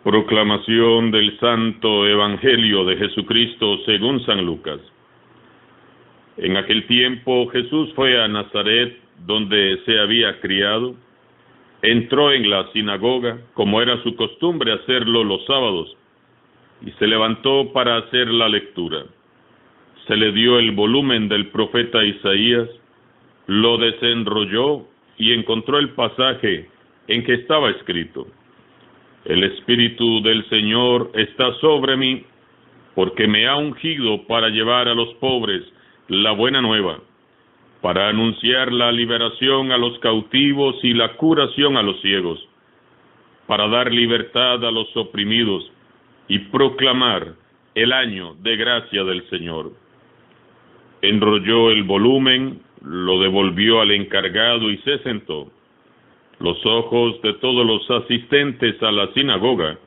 Proclamación del Santo Evangelio de Jesucristo según San Lucas. En aquel tiempo Jesús fue a Nazaret, donde se había criado. Entró en la sinagoga, como era su costumbre hacerlo los sábados, y se levantó para hacer la lectura. Se le dio el volumen del profeta Isaías, lo desenrolló y encontró el pasaje en que estaba escrito: El Espíritu del Señor está sobre mí, porque me ha ungido para llevar a los pobres la buena nueva, para anunciar la liberación a los cautivos y la curación a los ciegos, para dar libertad a los oprimidos y proclamar el año de gracia del Señor. Enrolló el volumen, lo devolvió al encargado y se sentó. Los ojos de todos los asistentes a la sinagoga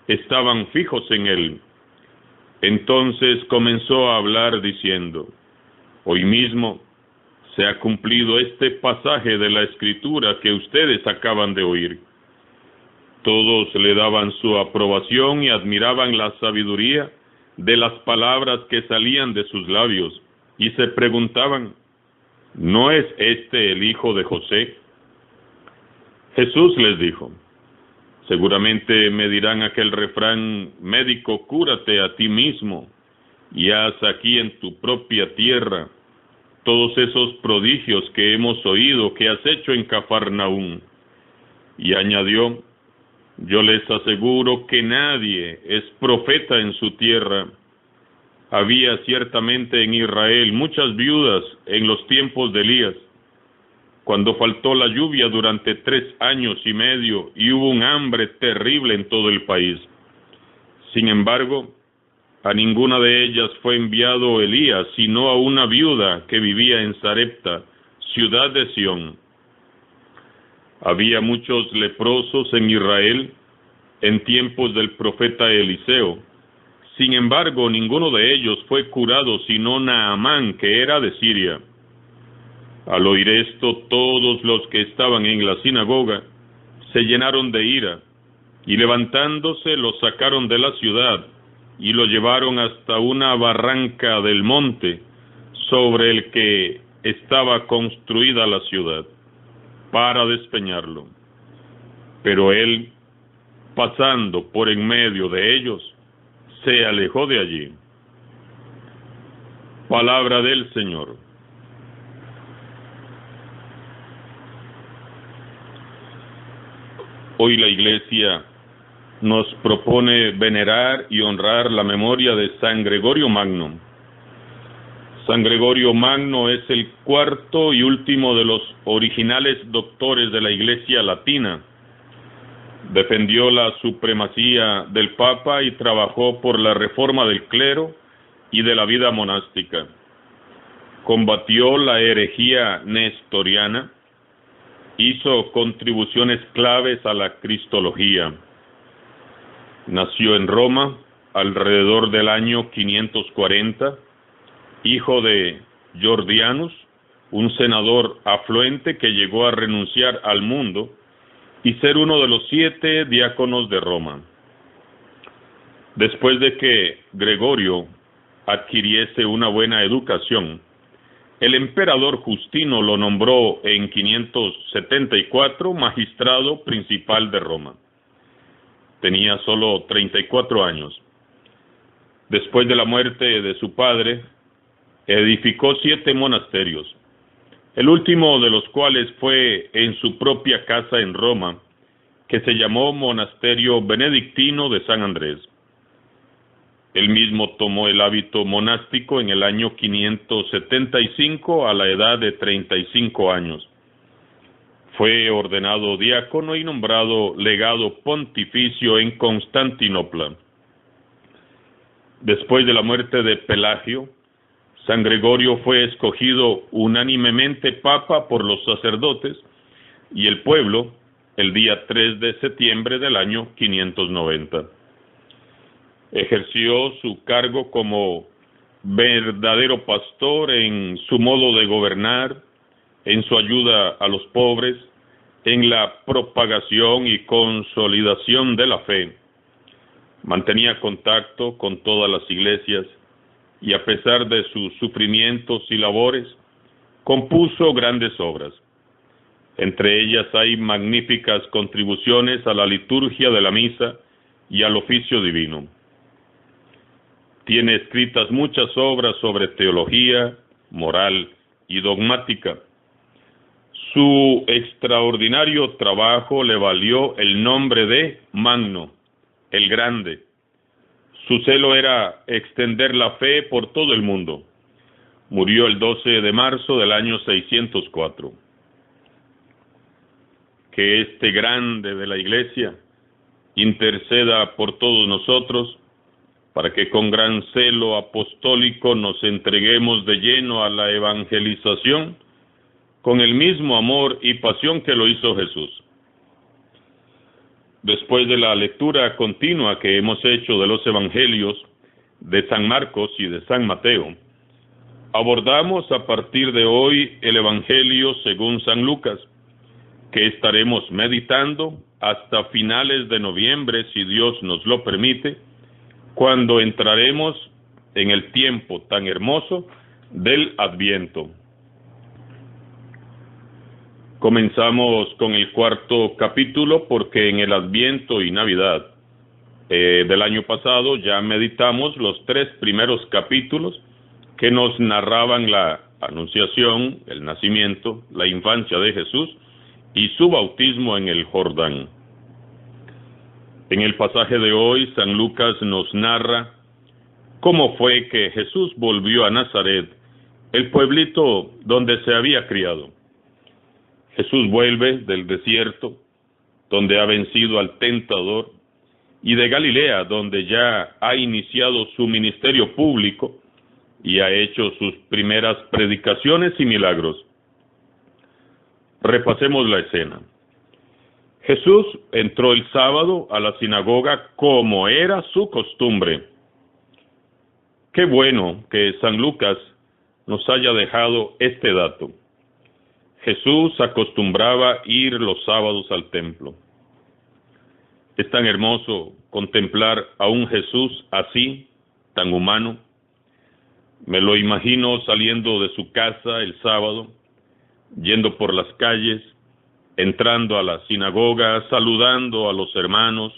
estaban fijos en él. Entonces comenzó a hablar diciendo: Hoy mismo se ha cumplido este pasaje de la Escritura que ustedes acaban de oír. Todos le daban su aprobación y admiraban la sabiduría de las palabras que salían de sus labios, y se preguntaban: ¿no es este el hijo de José? Jesús les dijo: seguramente me dirán aquel refrán: médico, cúrate a ti mismo, y haz aquí en tu propia tierra todos esos prodigios que hemos oído que has hecho en Cafarnaúm. Y añadió: yo les aseguro que nadie es profeta en su tierra. Había ciertamente en Israel muchas viudas en los tiempos de Elías, cuando faltó la lluvia durante 3 años y medio y hubo un hambre terrible en todo el país. Sin embargo, a ninguna de ellas fue enviado Elías, sino a una viuda que vivía en Sarepta, ciudad de Sión. Había muchos leprosos en Israel en tiempos del profeta Eliseo. Sin embargo, ninguno de ellos fue curado, sino Naamán, que era de Siria. Al oír esto, todos los que estaban en la sinagoga se llenaron de ira, y levantándose lo sacaron de la ciudad, y lo llevaron hasta una barranca del monte, sobre el que estaba construida la ciudad, para despeñarlo. Pero él, pasando por en medio de ellos, se alejó de allí. Palabra del Señor. Hoy la Iglesia nos propone venerar y honrar la memoria de San Gregorio Magno. San Gregorio Magno es el cuarto y último de los originales doctores de la Iglesia latina. Defendió la supremacía del Papa y trabajó por la reforma del clero y de la vida monástica. Combatió la herejía nestoriana. Hizo contribuciones claves a la cristología. Nació en Roma alrededor del año 540, hijo de Jordianus, un senador afluente que llegó a renunciar al mundo y ser uno de los 7 diáconos de Roma. Después de que Gregorio adquiriese una buena educación, el emperador Justino lo nombró en 574 magistrado principal de Roma. Tenía solo 34 años. Después de la muerte de su padre, edificó 7 monasterios, el último de los cuales fue en su propia casa en Roma, que se llamó Monasterio Benedictino de San Andrés. Él mismo tomó el hábito monástico en el año 575 a la edad de 35 años. Fue ordenado diácono y nombrado legado pontificio en Constantinopla. Después de la muerte de Pelagio, San Gregorio fue escogido unánimemente papa por los sacerdotes y el pueblo el día 3 de septiembre del año 590. Ejerció su cargo como verdadero pastor en su modo de gobernar, en su ayuda a los pobres, en la propagación y consolidación de la fe, Mantenía contacto con todas las iglesias y a pesar de sus sufrimientos y labores, compuso grandes obras. Entre ellas hay magníficas contribuciones a la liturgia de la misa y al oficio divino. Tiene escritas muchas obras sobre teología, moral y dogmática. Su extraordinario trabajo le valió el nombre de Magno, el Grande. Su celo era extender la fe por todo el mundo. Murió el 12 de marzo del año 604. Que este grande de la Iglesia interceda por todos nosotros, para que con gran celo apostólico nos entreguemos de lleno a la evangelización, con el mismo amor y pasión que lo hizo Jesús. Después de la lectura continua que hemos hecho de los evangelios de San Marcos y de San Mateo, abordamos a partir de hoy el evangelio según San Lucas, que estaremos meditando hasta finales de noviembre, si Dios nos lo permite, cuando entraremos en el tiempo tan hermoso del Adviento. Comenzamos con el cuarto capítulo porque en el Adviento y Navidad del año pasado ya meditamos los 3 primeros capítulos que nos narraban la anunciación, el nacimiento, la infancia de Jesús y su bautismo en el Jordán. En el pasaje de hoy, San Lucas nos narra cómo fue que Jesús volvió a Nazaret, el pueblito donde se había criado. Jesús vuelve del desierto, donde ha vencido al tentador, y de Galilea, donde ya ha iniciado su ministerio público y ha hecho sus primeras predicaciones y milagros. Repasemos la escena. Jesús entró el sábado a la sinagoga como era su costumbre. Qué bueno que San Lucas nos haya dejado este dato. Jesús acostumbraba ir los sábados al templo. Es tan hermoso contemplar a un Jesús así, tan humano. Me lo imagino saliendo de su casa el sábado, yendo por las calles, entrando a la sinagoga, saludando a los hermanos,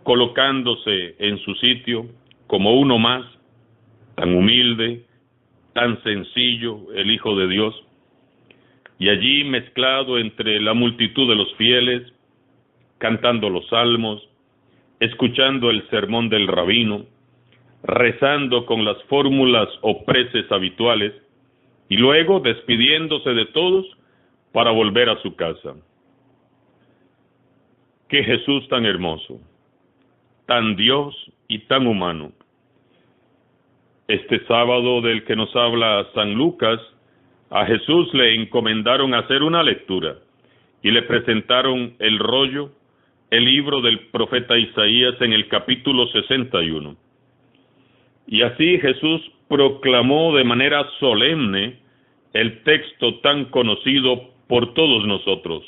colocándose en su sitio como uno más, tan humilde, tan sencillo, el Hijo de Dios, y allí mezclado entre la multitud de los fieles, cantando los salmos, escuchando el sermón del rabino, rezando con las fórmulas o preces habituales, y luego despidiéndose de todos para volver a su casa. Qué Jesús tan hermoso, tan Dios y tan humano. Este sábado del que nos habla San Lucas, a Jesús le encomendaron hacer una lectura y le presentaron el rollo, el libro del profeta Isaías en el capítulo 61. Y así Jesús proclamó de manera solemne el texto tan conocido por todos nosotros.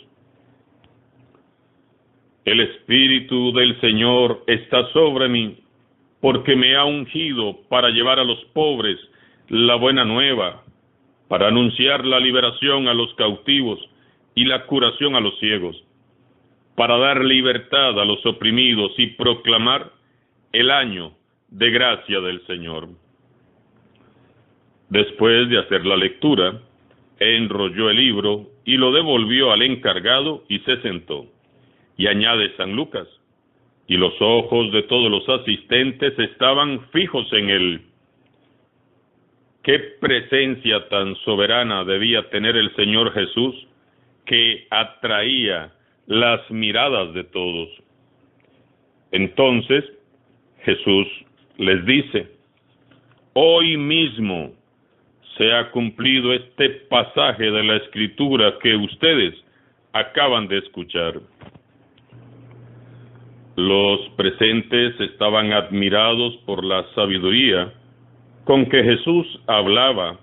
El Espíritu del Señor está sobre mí, porque me ha ungido para llevar a los pobres la buena nueva, para anunciar la liberación a los cautivos y la curación a los ciegos, para dar libertad a los oprimidos y proclamar el año de gracia del Señor. Después de hacer la lectura, enrolló el libro y lo devolvió al encargado y se sentó. Y añade San Lucas, y los ojos de todos los asistentes estaban fijos en él. Qué presencia tan soberana debía tener el Señor Jesús, que atraía las miradas de todos. Entonces Jesús les dice: hoy mismo se ha cumplido este pasaje de la Escritura que ustedes acaban de escuchar. Los presentes estaban admirados por la sabiduría con que Jesús hablaba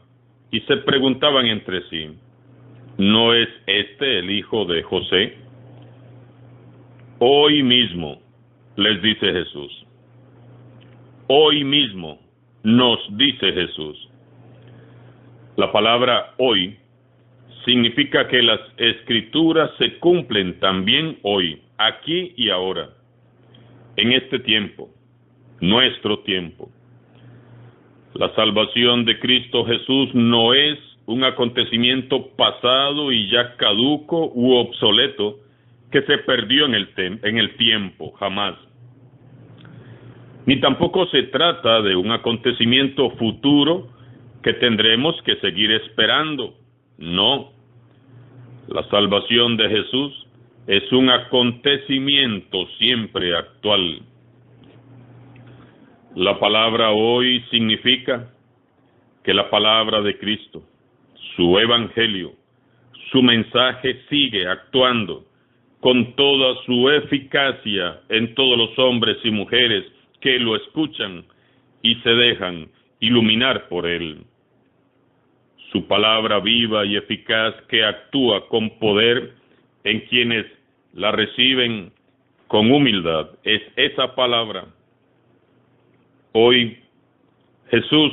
y se preguntaban entre sí: ¿no es este el hijo de José? Hoy mismo, les dice Jesús, hoy mismo, nos dice Jesús. La palabra hoy significa que las escrituras se cumplen también hoy, aquí y ahora, en este tiempo, nuestro tiempo. La salvación de Cristo Jesús no es un acontecimiento pasado y ya caduco u obsoleto que se perdió en el tiempo, jamás. Ni tampoco se trata de un acontecimiento futuro que tendremos que seguir esperando. No. La salvación de Jesús es un acontecimiento siempre actual. La palabra hoy significa que la palabra de Cristo, su evangelio, su mensaje sigue actuando con toda su eficacia en todos los hombres y mujeres que lo escuchan y se dejan iluminar por él. Su palabra viva y eficaz que actúa con poder en quienes la reciben con humildad. Es esa palabra. Hoy Jesús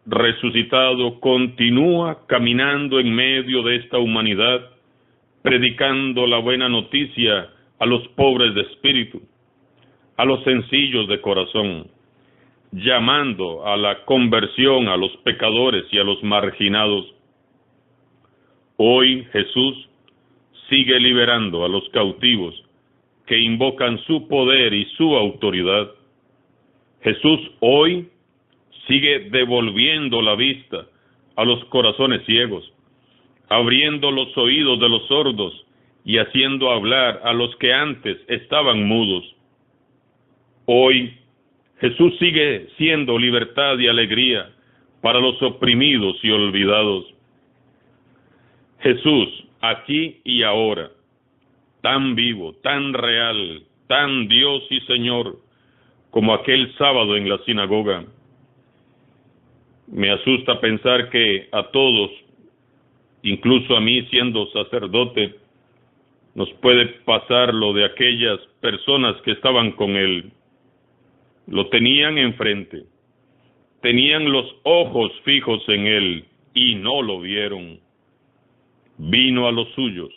resucitado continúa caminando en medio de esta humanidad, predicando la buena noticia a los pobres de espíritu, a los sencillos de corazón, llamando a la conversión a los pecadores y a los marginados. Hoy Jesús sigue liberando a los cautivos que invocan su poder y su autoridad. Jesús hoy sigue devolviendo la vista a los corazones ciegos, abriendo los oídos de los sordos y haciendo hablar a los que antes estaban mudos. Hoy Jesús sigue siendo libertad y alegría para los oprimidos y olvidados. Jesús, aquí y ahora, tan vivo, tan real, tan Dios y Señor, como aquel sábado en la sinagoga. Me asusta pensar que a todos, incluso a mí siendo sacerdote, nos puede pasar lo de aquellas personas que estaban con él. Lo tenían enfrente, tenían los ojos fijos en él y no lo vieron. Vino a los suyos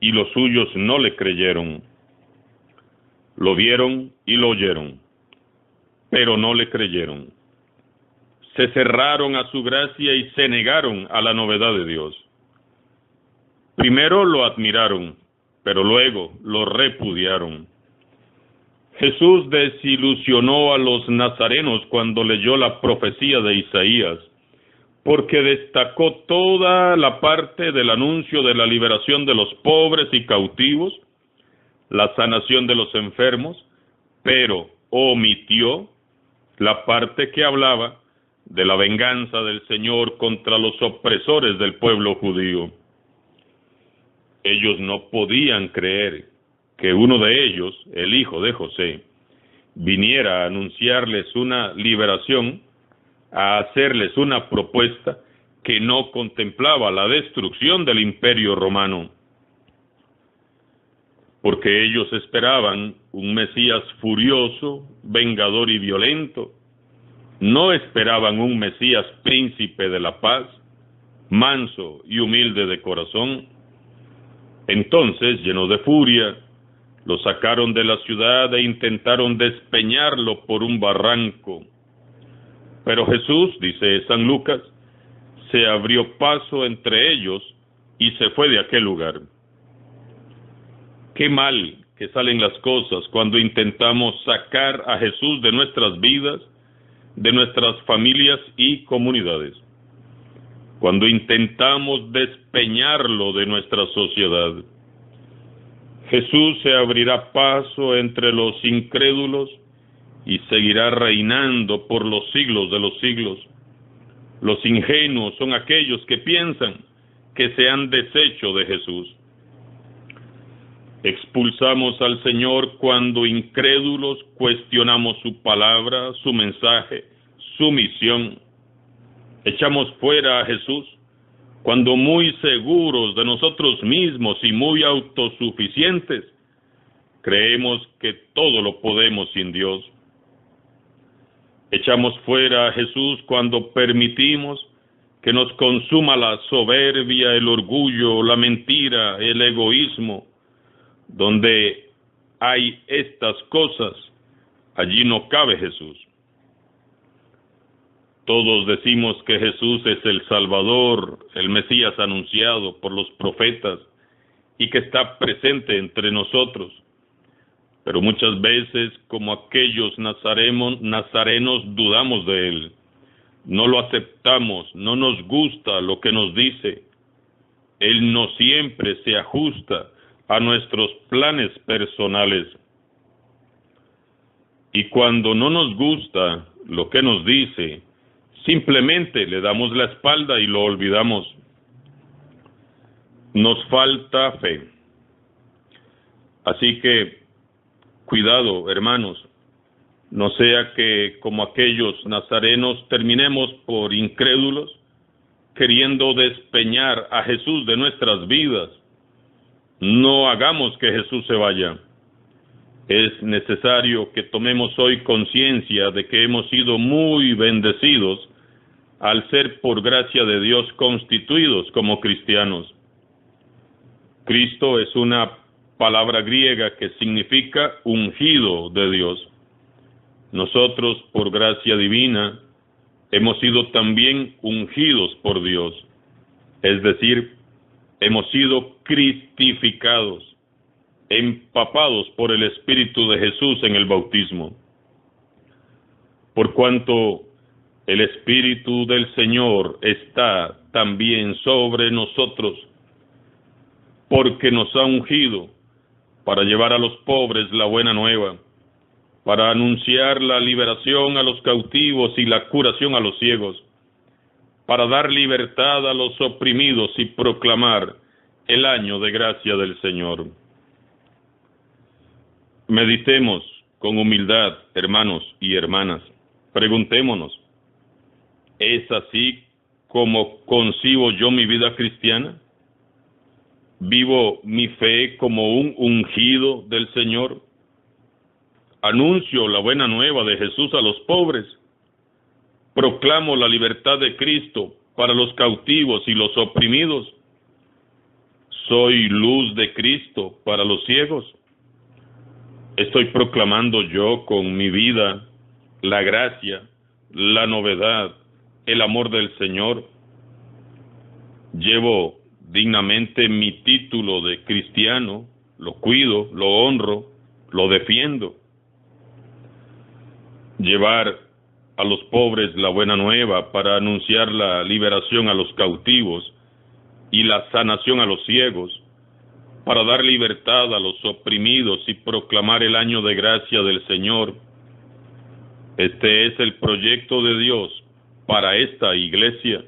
y los suyos no le creyeron. Lo vieron y lo oyeron, pero no le creyeron. Se cerraron a su gracia y se negaron a la novedad de Dios. Primero lo admiraron, pero luego lo repudiaron. Jesús desilusionó a los nazarenos cuando leyó la profecía de Isaías, porque destacó toda la parte del anuncio de la liberación de los pobres y cautivos, la sanación de los enfermos, pero omitió la parte que hablaba de la venganza del Señor contra los opresores del pueblo judío. Ellos no podían creer que uno de ellos, el hijo de José, viniera a anunciarles una liberación, a hacerles una propuesta que no contemplaba la destrucción del imperio romano. Porque ellos esperaban un Mesías furioso, vengador y violento. No esperaban un Mesías príncipe de la paz, manso y humilde de corazón. Entonces, llenos de furia, lo sacaron de la ciudad e intentaron despeñarlo por un barranco. Pero Jesús, dice San Lucas, se abrió paso entre ellos y se fue de aquel lugar. Qué mal que salen las cosas cuando intentamos sacar a Jesús de nuestras vidas, de nuestras familias y comunidades. Cuando intentamos despeñarlo de nuestra sociedad. Jesús se abrirá paso entre los incrédulos y seguirá reinando por los siglos de los siglos. Los ingenuos son aquellos que piensan que se han deshecho de Jesús. Expulsamos al Señor cuando incrédulos cuestionamos su palabra, su mensaje, su misión. Echamos fuera a Jesús cuando muy seguros de nosotros mismos y muy autosuficientes, creemos que todo lo podemos sin Dios. Echamos fuera a Jesús cuando permitimos que nos consuma la soberbia, el orgullo, la mentira, el egoísmo. Donde hay estas cosas, allí no cabe Jesús. Todos decimos que Jesús es el Salvador, el Mesías anunciado por los profetas y que está presente entre nosotros. Pero muchas veces, como aquellos nazarenos, dudamos de Él. No lo aceptamos, no nos gusta lo que nos dice. Él no siempre se ajusta a nuestros planes personales. Y cuando no nos gusta lo que nos dice, simplemente le damos la espalda y lo olvidamos. Nos falta fe. Así que, cuidado, hermanos, no sea que, como aquellos nazarenos, terminemos por incrédulos, queriendo despeñar a Jesús de nuestras vidas. No hagamos que Jesús se vaya. Es necesario que tomemos hoy conciencia de que hemos sido muy bendecidos al ser por gracia de Dios constituidos como cristianos. Cristo es una palabra griega que significa ungido de Dios. Nosotros, por gracia divina, hemos sido también ungidos por Dios, es decir, hemos sido cristificados, empapados por el Espíritu de Jesús en el bautismo. Por cuanto el Espíritu del Señor está también sobre nosotros, porque nos ha ungido para llevar a los pobres la buena nueva, para anunciar la liberación a los cautivos y la curación a los ciegos, para dar libertad a los oprimidos y proclamar el año de gracia del Señor. Meditemos con humildad, hermanos y hermanas. Preguntémonos, ¿es así como concibo yo mi vida cristiana? ¿Vivo mi fe como un ungido del Señor? ¿Anuncio la buena nueva de Jesús a los pobres? ¿Proclamo la libertad de Cristo para los cautivos y los oprimidos? ¿Soy luz de Cristo para los ciegos? ¿Estoy proclamando yo con mi vida la gracia, la novedad, el amor del Señor? ¿Llevo dignamente mi título de cristiano? ¿Lo cuido, lo honro, lo defiendo? Llevar a los pobres la buena nueva para anunciar la liberación a los cautivos y la sanación a los ciegos, para dar libertad a los oprimidos y proclamar el año de gracia del Señor. Este es el proyecto de Dios para esta iglesia,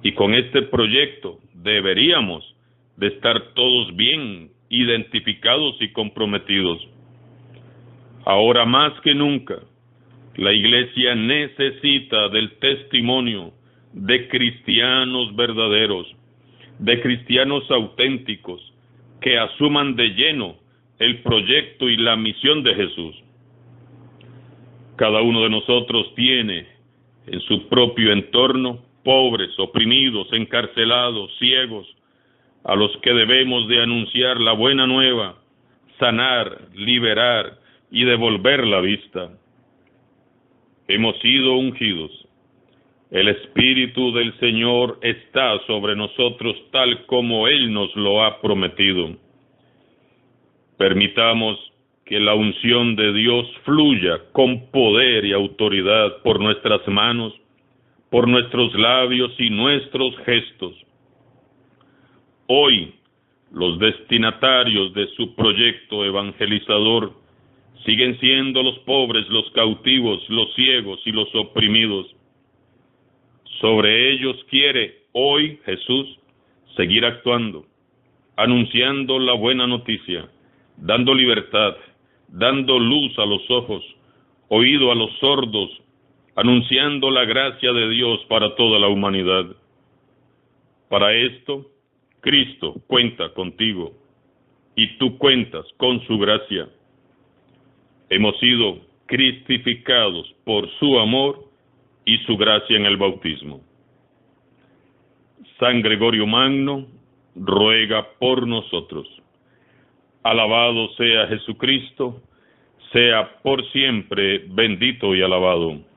y con este proyecto deberíamos de estar todos bien identificados y comprometidos. Ahora más que nunca, la iglesia necesita del testimonio de cristianos verdaderos, de cristianos auténticos, que asuman de lleno el proyecto y la misión de Jesús. Cada uno de nosotros tiene en su propio entorno pobres, oprimidos, encarcelados, ciegos, a los que debemos de anunciar la buena nueva, sanar, liberar y devolver la vista. Hemos sido ungidos. El Espíritu del Señor está sobre nosotros tal como Él nos lo ha prometido. Permitamos que la unción de Dios fluya con poder y autoridad por nuestras manos, por nuestros labios y nuestros gestos. Hoy, los destinatarios de su proyecto evangelizador siguen siendo los pobres, los cautivos, los ciegos y los oprimidos. Sobre ellos quiere hoy Jesús seguir actuando, anunciando la buena noticia, dando libertad, dando luz a los ojos, oído a los sordos, anunciando la gracia de Dios para toda la humanidad. Para esto, Cristo cuenta contigo y tú cuentas con su gracia. Hemos sido cristificados por su amor y su gracia en el bautismo. San Gregorio Magno ruega por nosotros. Alabado sea Jesucristo, sea por siempre bendito y alabado.